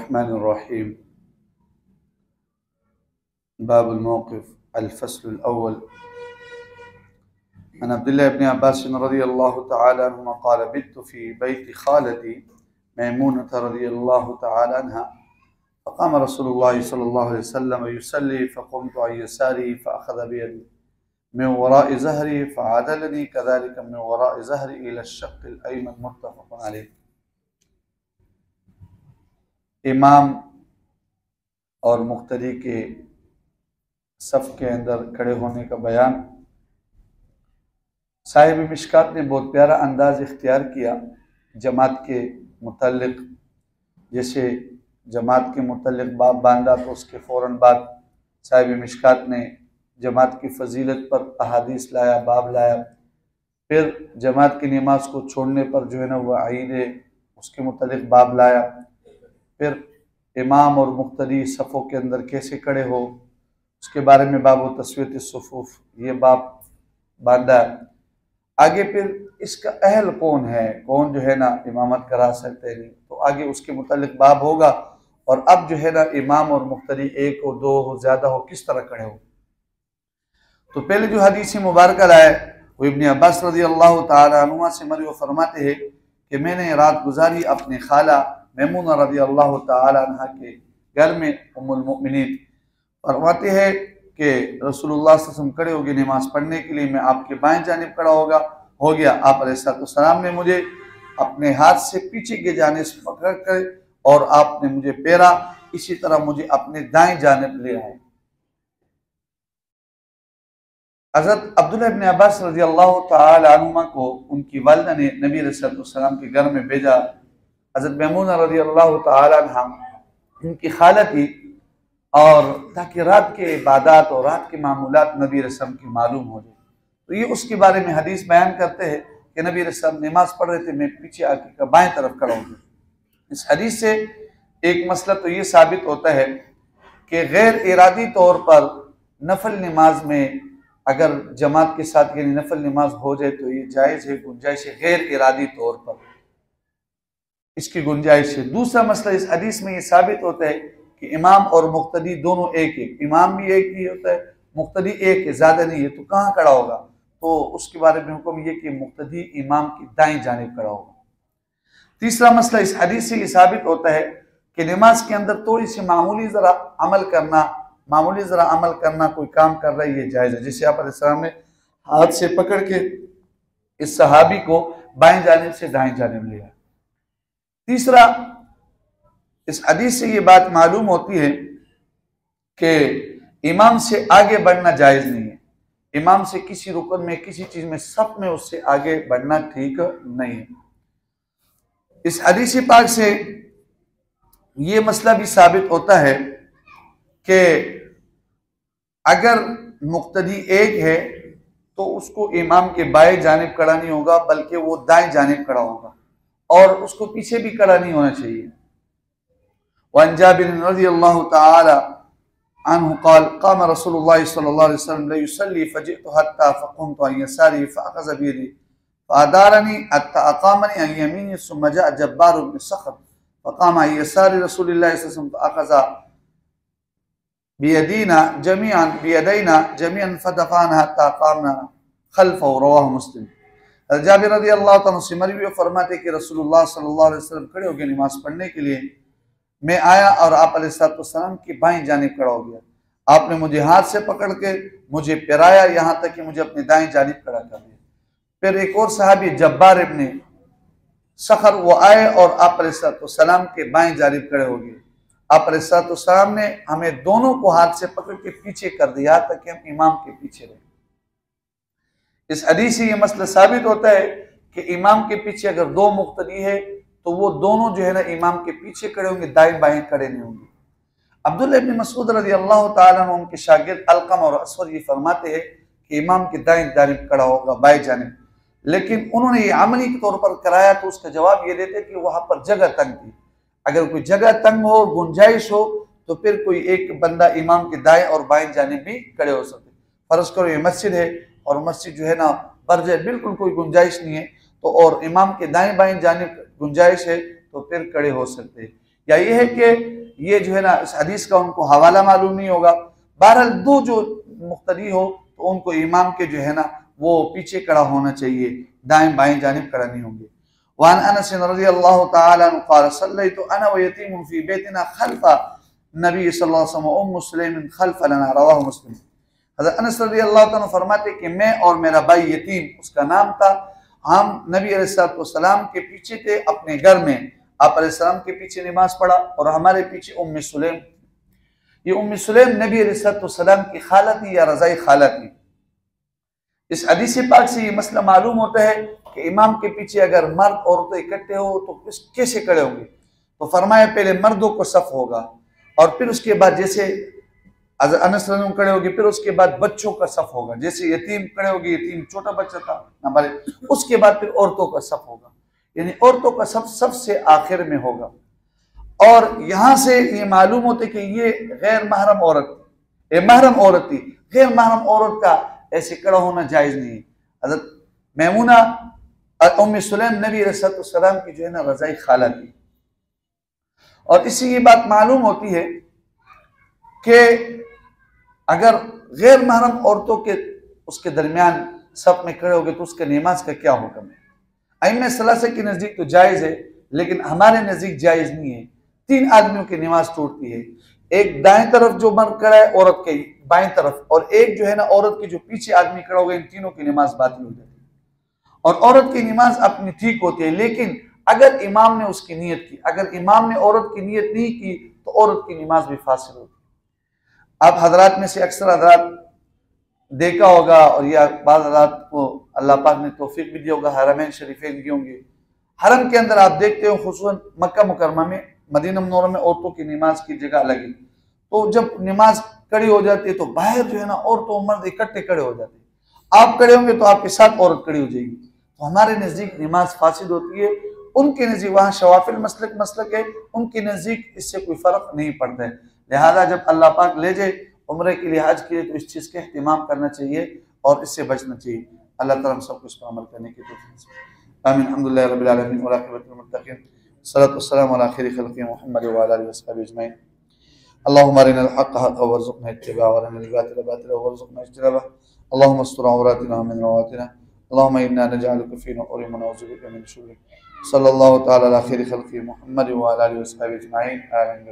बिस्मिल्लाहिर्रहमानिर्रहीम। बाबुल मौक़िफ़ अल-फ़स्लुल अव्वल। अन अब्दुल्लाह इब्न अब्बास रज़ियल्लाहु तआला अन्हुमा क़ाल बित्तु फ़ी बैति ख़ालती मैमूनह रज़ियल्लाहु तआला अन्हा फ़क़ाम रसूलुल्लाह सल्लल्लाहु अलैहि वसल्लम युसल्ली फ़क़ुमतु अन यसारिही फ़अख़ज़ बियदी मिन वराइ ज़हरी फ़अदलनी कज़ालिका मिन वराइ ज़हरी इला अश-शक़्क़िल अयमन मुत्तफ़क़ुन अलैह। इमाम और मुक़्तदी के सफ़ के अंदर खड़े होने का बयान। साहिब मिशकात ने बहुत प्यारा अंदाज इख्तियार किया जमात के मुतल्लिक़। जैसे जमात के मुतल्लिक़ बाब बांधा तो उसके फ़ौरन बाद साहिब मिशकात ने जमात की फ़जीलत पर अहादीस लाया, बाब लाया। फिर जमात की नमाज को छोड़ने पर जो है ना वह ईद है, उसके मुतल्लिक़ बाब लाया। फिर इमाम और मुक़्तदी सफ़ों के अंदर कैसे खड़े हो उसके बारे में बाब तस्वीयत सुफ़ूफ़ ये बाब बांधा। आगे फिर इसका अहल कौन है, कौन जो है ना इमामत करा सकते हैं, तो आगे उसके मुतल्लिक़ बाब होगा। और अब जो है ना इमाम और मुक़्तदी एक हो, दो हो, ज़्यादा हो, किस तरह खड़े हो। तो पहले जो हदीस मुबारक लाए वो इब्न अब्बास रज़ियल्लाहु तआला अन्हुमा से मरवी फरमाते हैं कि मैंने रात गुजारी अपने खाला मैमूना रज़ियल्लाहु तआला अन्हा के घर में। उम्मुल मोमिनीन फरमाते हैं कि रसूलुल्लाह सल्लल्लाहु अलैहि वसल्लम खड़े हो गए नमाज पढ़ने के लिए, मैं आपके बाएं जानिब खड़ा हो गया। आप अलैहिस्सलाम ने मुझे अपने हाथ से पीछे के जाने से पकड़ कर और आपने मुझे पैरा, इसी तरह मुझे अपने दाएं जानिब ले आए। हज़रत अब्दुल्लाह इब्न अब्बास रज़ियल्लाहु तआला अन्हुमा को उनकी वालिदा ने नबी अलैहिस्सलाम के घर में भेजा। हज़रत मैमूना रज़ियल्लाहु तआला अन्हा उनकी खाला थी, और ताकि रात के इबादत और रात के मामूलात नबी रस्म की मालूम हो जाए। तो ये उसके बारे में हदीस बयान करते हैं कि नबी रस्म नमाज पढ़ रहे थे, मैं पीछे आके बाएं तरफ खड़ा हो गया। इस हदीस से एक मसला तो ये साबित होता है कि गैर इरादी तौर पर नफल नमाज में अगर जमात के साथ यानी नफल नमाज हो जाए तो ये जायज़ है, गुंजाइश है। गैर इरादी तौर पर इसकी गुंजाइश है। दूसरा मसला इस हदीस में ये साबित होता है कि इमाम और मुक़्तदी दोनों एक है। इमाम भी एक ही होता है, मुक़्तदी एक है, ज़्यादा नहीं है, तो कहाँ खड़ा होगा। तो उसके बारे में हुक्म ये कि मुक़्तदी इमाम की दाएं जानिब खड़ा होगा। तीसरा मसला इस हदीस से ये साबित होता है कि नमाज के अंदर थोड़ी सी मामूली ज़रा अमल करना कोई काम कर रहा है ये जायज़ है। जैसे आप अलैहिस्सलाम ने हाथ से पकड़ के इस सहाबी को बाएं जानिब से दाएं जानिब लिया। तीसरा इस हदीस से ये बात मालूम होती है कि इमाम से आगे बढ़ना जायज़ नहीं है। इमाम से किसी रुकन में, किसी चीज़ में, सब में उससे आगे बढ़ना ठीक नहीं है। इस हदीस पाक से ये मसला भी साबित होता है कि अगर मुक़्तदी एक है तो उसको इमाम के बाएं जानिब खड़ा नहीं होगा, बल्कि वो दाएं जानिब खड़ा होगा, और उसको पीछे भी खड़ा नहीं होना चाहिए। वअन जाबिर रज़ियल्लाहु तआला अन्हु क़ाल क़ाम रसूलुल्लाह सल्लल्लाहु अलैहि वसल्लम युसल्ली फ़जिअतु हत्ता फ़क़ुमतु अन यसारी फ़अख़ज़ बियदी फ़अदारनी हत्ता अक़ामनी अन यमीनी सुम्मा जाअ जब्बार बिन सख़र फ़क़ाम अन यसारी रसूलिल्लाह सल्लल्लाहु अलैहि वसल्लम फ़अख़ज़ बियदैना जमीअन फ़दफ़अना हत्ता क़ामना ख़ल्फ़हु रवाहु मुस्लिम। जाबिर रज़ियल्लाहु तआला से मरवी फरमाते कि रसूलुल्लाह सल्लल्लाहु अलैहि वसल्लम खड़े हो गए नमाज पढ़ने के लिए। मैं आया और आप अलैहिस्सलाम की बाएं जानिब खड़ा हो गया। आपने मुझे हाथ से पकड़ के मुझे पिराया, यहाँ तक कि मुझे अपनी दाएं जानिब खड़ा कर दिया। फिर एक और सहाबी जब्बार इब्न सखर वो आए और आप अलैहिस्सलाम के बाएं जानिब खड़े हो गए। आप अलैहिस्सलाम ने हमें दोनों को हाथ से पकड़ के पीछे कर दिया ताकि हम इमाम के पीछे रहें। इस हदीस से ये मसला साबित होता है कि इमाम के पीछे अगर दो मुक़्तदी है तो वो दोनों जो है ना इमाम के पीछे खड़े होंगे, दाएं बाएं खड़े नहीं होंगे। अब्दुल्लाह इब्न मसूद रज़ियल्लाहु तआला अन्हु उनके शागिर्द अलक़मा और अस्वद ये फरमाते हैं कि इमाम की दाएं जानिब खड़ा होगा, बाएं जानिब। लेकिन उन्होंने ये अमली के तौर पर कराया तो उसका जवाब ये देते कि वहां पर जगह तंग थी। अगर कोई जगह तंग हो, गुंजाइश हो, तो फिर कोई एक बंदा इमाम के दाएं और बाएं जानिब भी खड़े हो सकते। फर्ज करो ये मस्जिद है और मस्जिद जो है ना बर्ज है, बिल्कुल कोई गुंजाइश नहीं है, तो और इमाम के दाएं बाएं जानिब गुंजाइश है तो फिर खड़े हो सकते हैं। या ये है कि ये जो है ना इस हदीस का उनको हवाला मालूम नहीं होगा। बहरहाल दो जो मुख्तदी हो तो उनको इमाम के जो है ना वो पीछे खड़ा होना चाहिए, दाएं बाएं जानिब खड़ा नहीं होंगे। वान अनस रज़ियल्लाहु तआला अन्हु क़ाल सल्लैतु अना व यतीमुन फी बैतिना खल्फ़ नबी सल्लल्लाहु अलैहि वसल्लम व उम्मु सुलैम खल्फ़ लना, रवाहु मुस्लिम। हज़रत अनस रज़ियल्लाहु तआला फरमाते कि मैं और मेरा भाई यतीम, उसका नाम था, हम नबी अलैहिस्सलाम के पीछे थे अपने घर में। आप अलैहिस्सलाम के पीछे नमाज पढ़ा और हमारे पीछे उम्मे सुलैम। ये उम्मे सुलैम नबी अलैहिस्सलाम की खाला थी या रज़ाई खाला थी। इस हदीस पाक से ये मसला मालूम होता है कि इमाम के पीछे अगर मर्द औरतें इकट्ठे हो तो कैसे खड़े होंगे। तो फरमाया पहले मर्दों को सफ होगा और फिर उसके बाद जैसे अनस खड़े होगी, फिर उसके बाद बच्चों का सफ होगा, जैसे यतीम खड़े होगी, यतीम छोटा बच्चा था हमारे, उसके बाद फिर औरतों का सफ होगा, यानी औरतों का सफ सबसे आखिर में होगा। और यहां से ये मालूम होते कि ये गैर महरम औरत थी, महरम औरत थी। गैर महरम औरत का ऐसे खड़ा होना जायज नहीं है। हज़रत मैमूना उम्मे सुलैम नबी अलैहिस्सलाम की जो है ना रज़ाई खाला थी। और इससे ये बात मालूम होती है कि अगर गैर महरम औरतों के उसके दरमियान सब में खड़े हो गए तो उसका नमाज का क्या हुक्म है। अइम्मा सलासा के नज़दीक तो जायज़ है, लेकिन हमारे नज़दीक जायज़ नहीं है। 3 आदमियों की नमाज टूटती है, एक दाएं तरफ जो मर्द खड़ा है औरत के बाएं तरफ, और एक जो है ना औरत के जो पीछे आदमी खड़ा हो गया, इन तीनों की नमाज बातिल हो जाती है। और औरत की नमाज अपनी ठीक होती है, लेकिन अगर इमाम ने उसकी नीयत की, अगर इमाम ने औरत की नीयत नहीं की तो औरत की नमाज भी फासिल होती है। आप हजरात में से अक्सर हजरात देखा होगा, और या बाद हजरात को अल्लाह पाक ने तौफीक भी दिया होगा, हरमैन शरीफैन की होंगे, हरम के अंदर आप देखते हो खुसूसन मक्का मुकरमा में, मदीना मुनव्वरा में औरतों की नमाज की जगह अलग है। तो जब नमाज खड़ी हो जाती है तो बाहर जो है ना औरतों मर्द इकट्ठे खड़े हो जाते हैं। आप खड़े होंगे तो आपके साथ औरत खड़ी हो जाएगी, तो हमारे नज़दीक नमाज फासिद होती है। उनके नज़दीक वहाँ शवाफिल मसलक है, उनके नज़दीक इससे कोई फ़र्क नहीं पड़ता है। लिहाजा जब अल्लाह पाक ले जाए उम्रे के लिए, हज के लिए, तो इस चीज़ का एहतिमाम करना चाहिए और इससे बचना चाहिए। अल्लाह ताला हम सबको इस पर अमल करने की तौफीक। आमीन। अल्हम्दुलिल्लाहि रब्बिल आलमीन व आक़िबतुल मुत्तक़ीन, सल्लल्लाहु वस्सलामु अला खैरि खल्क़ि मुहम्मद व अला आलिहि वस्हबिहि अजमईन। अल्लाहुम्मा अरिनल हक़्क़ हक़्क़न वरज़ुक़ना इत्तिबाअह व अरिनल बातिला बातिलन वरज़ुक़ना इज्तिनाबह। अल्लाहुम्मा अस्tur औरातिना मिन रवातिना, अल्लाहुम्मा इन्ना नजअलुका फ़ी नुहूरिहिम व नऊज़ु बिका मिन शुरूरिहिम। सल्लल्लाहु तआला अला खैरि खल्क़ि मुहम्मद व अला आलिहि वस्हबिहि अजमईन। आमीन।